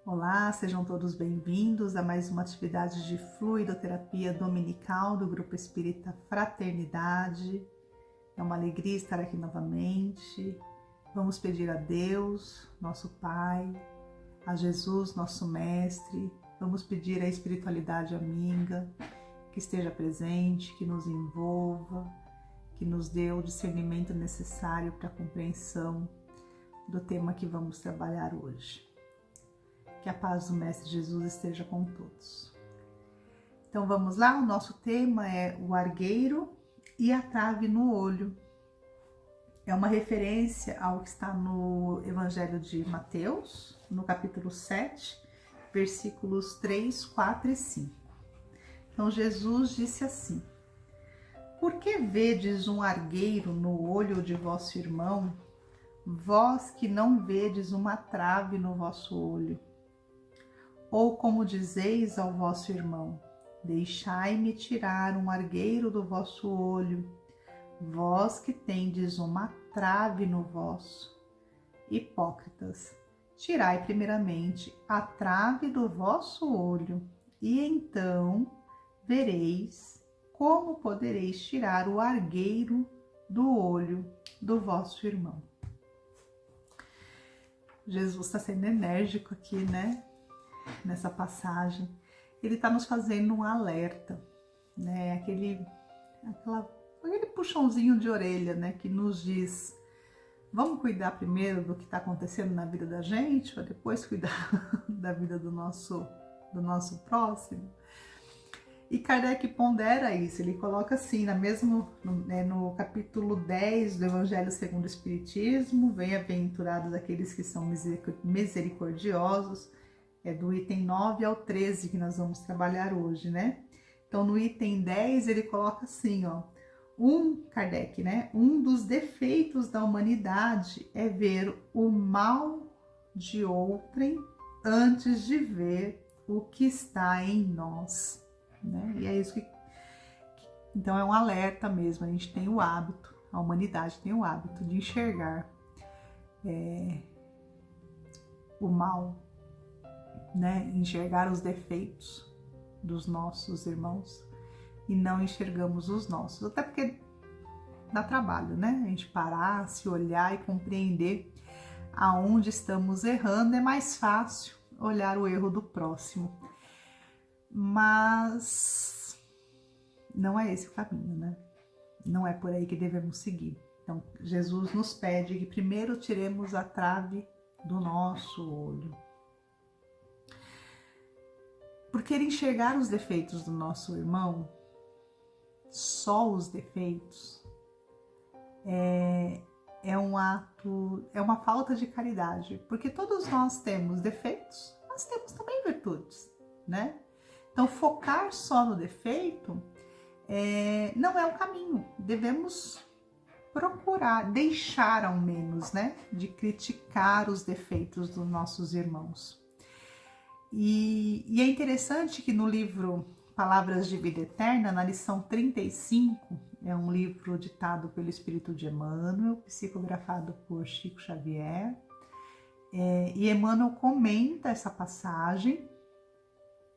Olá, sejam todos bem-vindos a mais uma atividade de fluidoterapia dominical do Grupo Espírita Fraternidade. É uma alegria estar aqui novamente. Vamos pedir a Deus, nosso Pai, a Jesus, nosso Mestre. Vamos pedir à espiritualidade amiga que esteja presente, que nos envolva, que nos dê o discernimento necessário para a compreensão do tema que vamos trabalhar hoje. Que a paz do Mestre Jesus esteja com todos. Então vamos lá, o nosso tema é o argueiro e a trave no olho. É uma referência ao que está no Evangelho de Mateus, no capítulo 7, versículos 3, 4 e 5. Então Jesus disse assim: Por que vedes um argueiro no olho de vosso irmão, vós que não vedes uma trave no vosso olho? Ou como dizeis ao vosso irmão, deixai-me tirar um argueiro do vosso olho, vós que tendes uma trave no vosso. Hipócritas, tirai primeiramente a trave do vosso olho, e então vereis como podereis tirar o argueiro do olho do vosso irmão. Jesus está sendo enérgico aqui, né? Nessa passagem, ele está nos fazendo um alerta, né? Aquele puxãozinho de orelha, né? Que nos diz, vamos cuidar primeiro do que está acontecendo na vida da gente, para depois cuidar da vida do nosso próximo. E Kardec pondera isso, ele coloca assim, no capítulo 10 do Evangelho segundo o Espiritismo, bem-aventurados aqueles que são misericordiosos. É do item 9 ao 13 que nós vamos trabalhar hoje, né? Então, no item 10, ele coloca assim, Kardec, né? Um dos defeitos da humanidade é ver o mal de outrem antes de ver o que está em nós, né? E é isso então, é um alerta mesmo. A gente tem o hábito, a humanidade tem o hábito de enxergar o mal, né? Enxergar os defeitos dos nossos irmãos e não enxergamos os nossos, até porque dá trabalho, né? A gente parar, se olhar e compreender aonde estamos errando. É mais fácil olhar o erro do próximo, mas não é esse o caminho, né? Não é por aí que devemos seguir. Então Jesus nos pede que primeiro tiremos a trave do nosso olho. Porque ele enxergar os defeitos do nosso irmão, só os defeitos, é um ato, é uma falta de caridade. Porque todos nós temos defeitos, mas temos também virtudes, né? Então focar só no defeito não é o caminho. Devemos procurar, deixar ao menos, né? De criticar os defeitos dos nossos irmãos. E é interessante que no livro Palavras de Vida Eterna, na lição 35, é um livro ditado pelo Espírito de Emmanuel, psicografado por Chico Xavier, e Emmanuel comenta essa passagem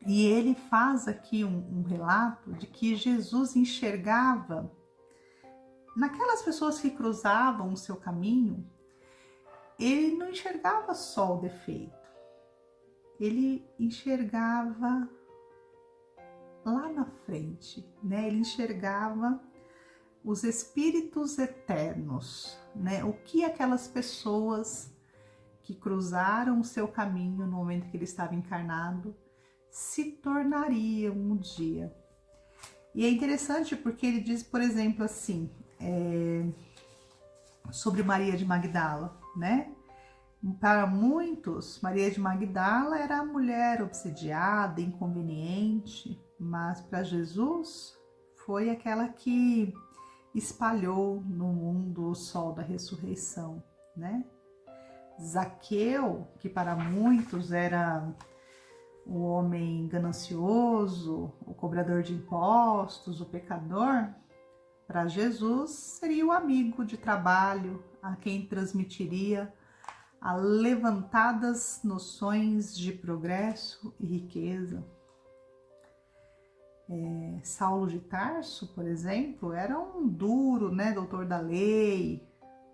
e ele faz aqui um relato de que Jesus enxergava naquelas pessoas que cruzavam o seu caminho, ele não enxergava só o defeito. Ele enxergava lá na frente, né? Ele enxergava os espíritos eternos, né? O que aquelas pessoas que cruzaram o seu caminho no momento que ele estava encarnado se tornariam um dia. E é interessante porque ele diz, por exemplo, assim, sobre Maria de Magdala, né? Para muitos, Maria de Magdala era a mulher obsidiada, inconveniente, mas para Jesus foi aquela que espalhou no mundo o sol da ressurreição, né? Zaqueu, que para muitos era o homem ganancioso, o cobrador de impostos, o pecador, para Jesus seria o amigo de trabalho, a quem transmitiria a levantadas noções de progresso e riqueza. Saulo de Tarso, por exemplo, era um duro, né, doutor da lei,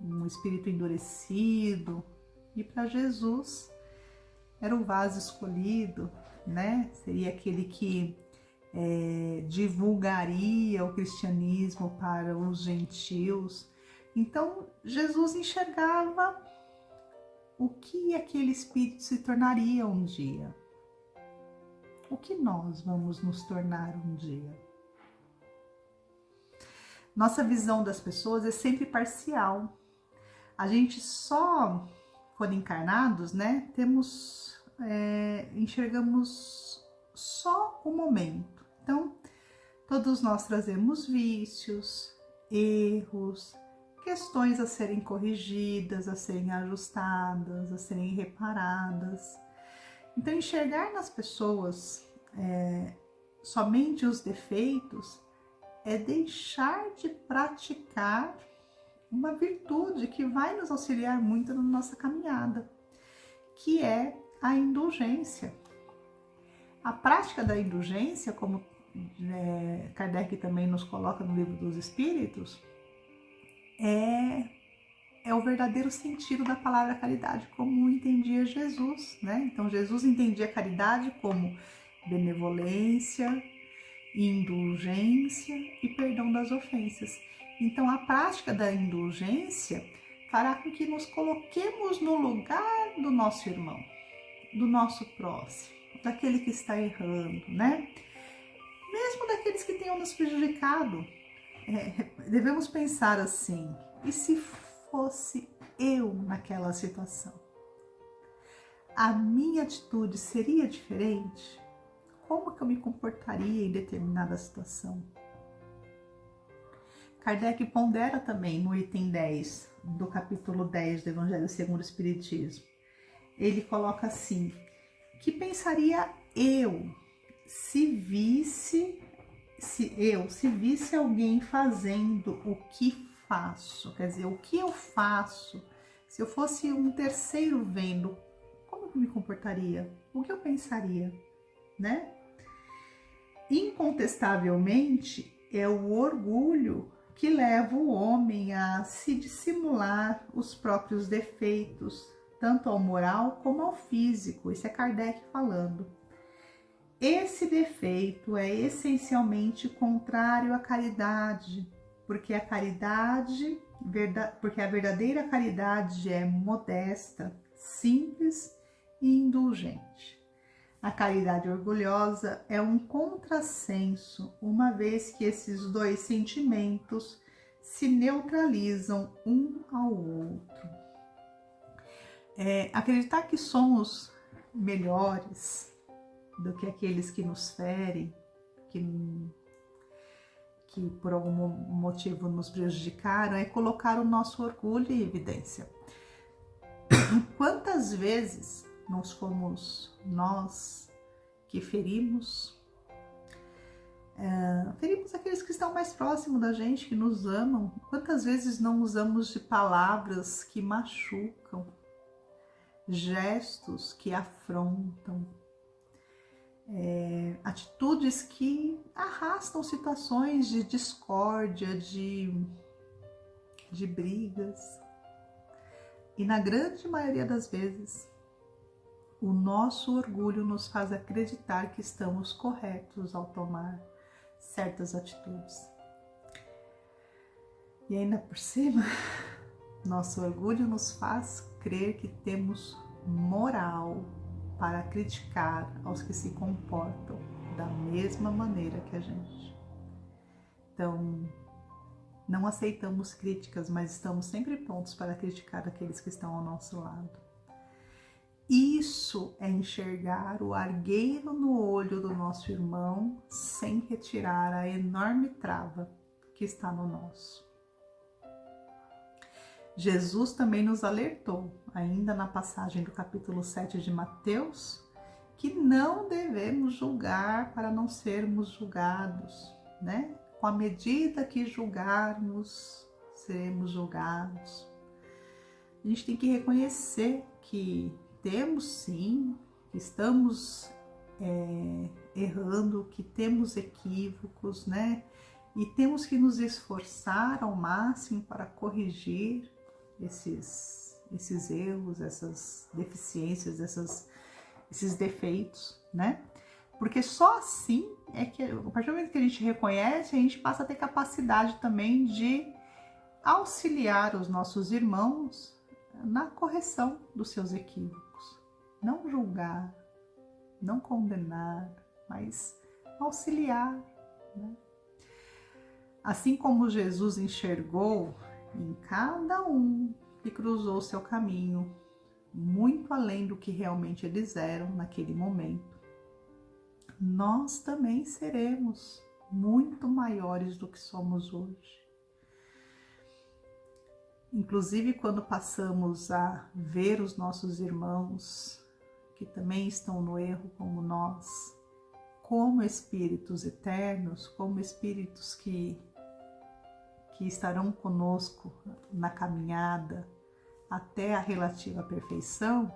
um espírito endurecido, e para Jesus era o vaso escolhido, né? Seria aquele que divulgaria o cristianismo para os gentios. Então Jesus enxergava o que aquele espírito se tornaria um dia. O que nós vamos nos tornar um dia? Nossa visão das pessoas é sempre parcial. A gente só, quando encarnados, né, enxergamos só o momento. Então, todos nós trazemos vícios, erros, questões a serem corrigidas, a serem ajustadas, a serem reparadas. Então, enxergar nas pessoas somente os defeitos é deixar de praticar uma virtude que vai nos auxiliar muito na nossa caminhada, que é a indulgência. A prática da indulgência, como Kardec também nos coloca no Livro dos Espíritos, é o verdadeiro sentido da palavra caridade, como entendia Jesus, né? Então, Jesus entendia a caridade como benevolência, indulgência e perdão das ofensas. Então, a prática da indulgência fará com que nos coloquemos no lugar do nosso irmão, do nosso próximo, daquele que está errando, né? Mesmo daqueles que tenham nos prejudicado. Devemos pensar assim: e se fosse eu naquela situação? A minha atitude seria diferente? Como que eu me comportaria em determinada situação? Kardec pondera também no item 10 do capítulo 10 do Evangelho segundo o Espiritismo. Ele coloca assim: que pensaria eu se visse alguém fazendo o que faço? Quer dizer, o que eu faço? Se eu fosse um terceiro vendo, como eu me comportaria? O que eu pensaria, né? Incontestavelmente, é o orgulho que leva o homem a se dissimular os próprios defeitos, tanto ao moral como ao físico. Isso é Kardec falando. Esse defeito é essencialmente contrário à caridade, porque a verdadeira caridade é modesta, simples e indulgente. A caridade orgulhosa é um contrassenso, uma vez que esses dois sentimentos se neutralizam um ao outro. Acreditar que somos melhores do que aqueles que nos ferem, que por algum motivo nos prejudicaram, é colocar o nosso orgulho em evidência. Quantas vezes não fomos nós que ferimos aqueles que estão mais próximos da gente, que nos amam? Quantas vezes não usamos de palavras que machucam, gestos que afrontam, atitudes que arrastam situações de discórdia, de brigas. E na grande maioria das vezes, o nosso orgulho nos faz acreditar que estamos corretos ao tomar certas atitudes. E ainda por cima, nosso orgulho nos faz crer que temos moral para criticar aos que se comportam da mesma maneira que a gente. Então, não aceitamos críticas, mas estamos sempre prontos para criticar aqueles que estão ao nosso lado. Isso é enxergar o argueiro no olho do nosso irmão sem retirar a enorme trava que está no nosso. Jesus também nos alertou, ainda na passagem do capítulo 7 de Mateus, que não devemos julgar para não sermos julgados, né? Com a medida que julgarmos, seremos julgados. A gente tem que reconhecer que temos sim, que estamos errando, que temos equívocos, né? E temos que nos esforçar ao máximo para corrigir esses erros, essas deficiências, esses defeitos, né? Porque só assim é que, a partir do momento que a gente reconhece, a gente passa a ter capacidade também de auxiliar os nossos irmãos na correção dos seus equívocos. Não julgar, não condenar, mas auxiliar, né? Assim como Jesus enxergou em cada um que cruzou o seu caminho, muito além do que realmente eles eram naquele momento, nós também seremos muito maiores do que somos hoje. Inclusive, quando passamos a ver os nossos irmãos que também estão no erro como nós, como espíritos eternos, como espíritos que estarão conosco na caminhada até a relativa perfeição,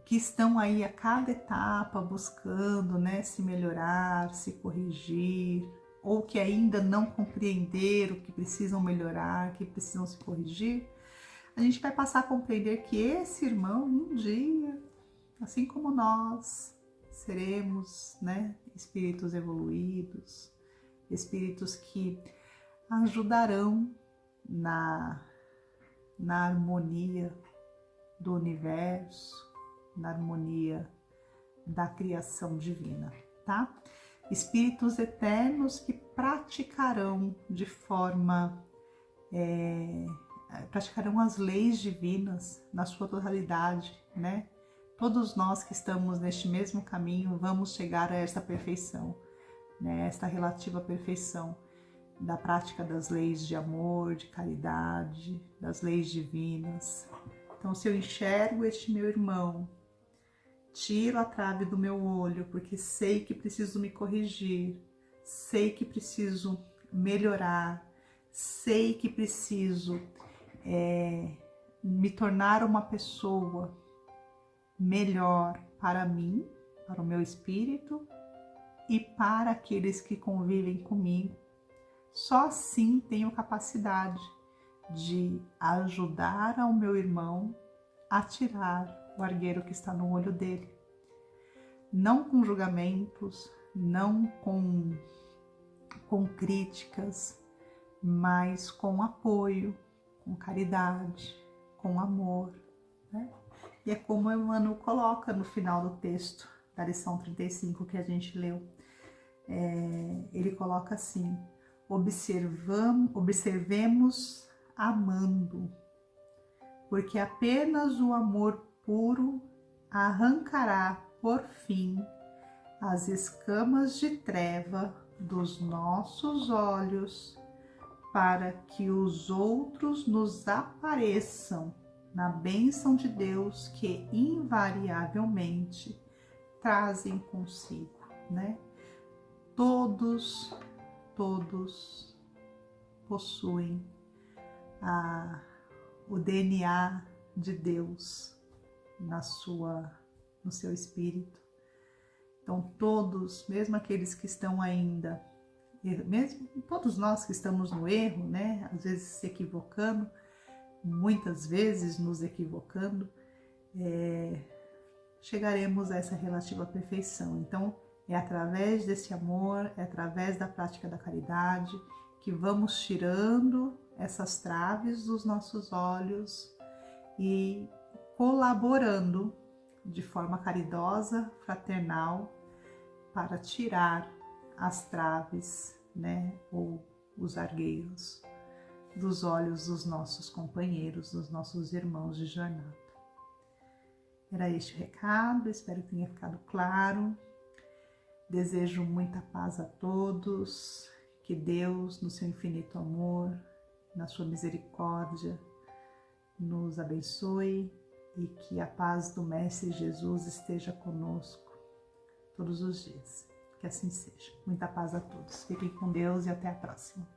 que estão aí a cada etapa buscando, né, se melhorar, se corrigir, ou que ainda não compreenderam que precisam melhorar, que precisam se corrigir, a gente vai passar a compreender que esse irmão, um dia, assim como nós, seremos, né, espíritos evoluídos, espíritos que ajudarão na harmonia do universo, na harmonia da criação divina, tá? Espíritos eternos que praticarão de forma, praticarão as leis divinas na sua totalidade, né? Todos nós que estamos neste mesmo caminho vamos chegar a esta perfeição, né? Esta relativa perfeição da prática das leis de amor, de caridade, das leis divinas. Então, se eu enxergo este meu irmão, tiro a trave do meu olho, porque sei que preciso me corrigir, sei que preciso melhorar, sei que preciso me tornar uma pessoa melhor para mim, para o meu espírito e para aqueles que convivem comigo. Só assim tenho capacidade de ajudar ao meu irmão a tirar o argueiro que está no olho dele. Não com julgamentos, não com críticas, mas com apoio, com caridade, com amor, né? E é como Emmanuel coloca no final do texto da lição 35 que a gente leu. Ele coloca assim: observemos amando, porque apenas o amor puro arrancará, por fim, as escamas de treva dos nossos olhos, para que os outros nos apareçam na bênção de Deus que invariavelmente trazem consigo, né? Todos possuem o DNA de Deus no seu espírito. Então todos, mesmo aqueles que estão ainda, mesmo todos nós que estamos no erro, né, às vezes se equivocando, muitas vezes nos equivocando, chegaremos a essa relativa perfeição. Então é através desse amor, é através da prática da caridade que vamos tirando essas traves dos nossos olhos e colaborando de forma caridosa, fraternal, para tirar as traves, né, ou os argueiros dos olhos dos nossos companheiros, dos nossos irmãos de jornada. Era este o recado, espero que tenha ficado claro. Desejo muita paz a todos, que Deus, no seu infinito amor, na sua misericórdia, nos abençoe e que a paz do Mestre Jesus esteja conosco todos os dias. Que assim seja. Muita paz a todos. Fiquem com Deus e até a próxima.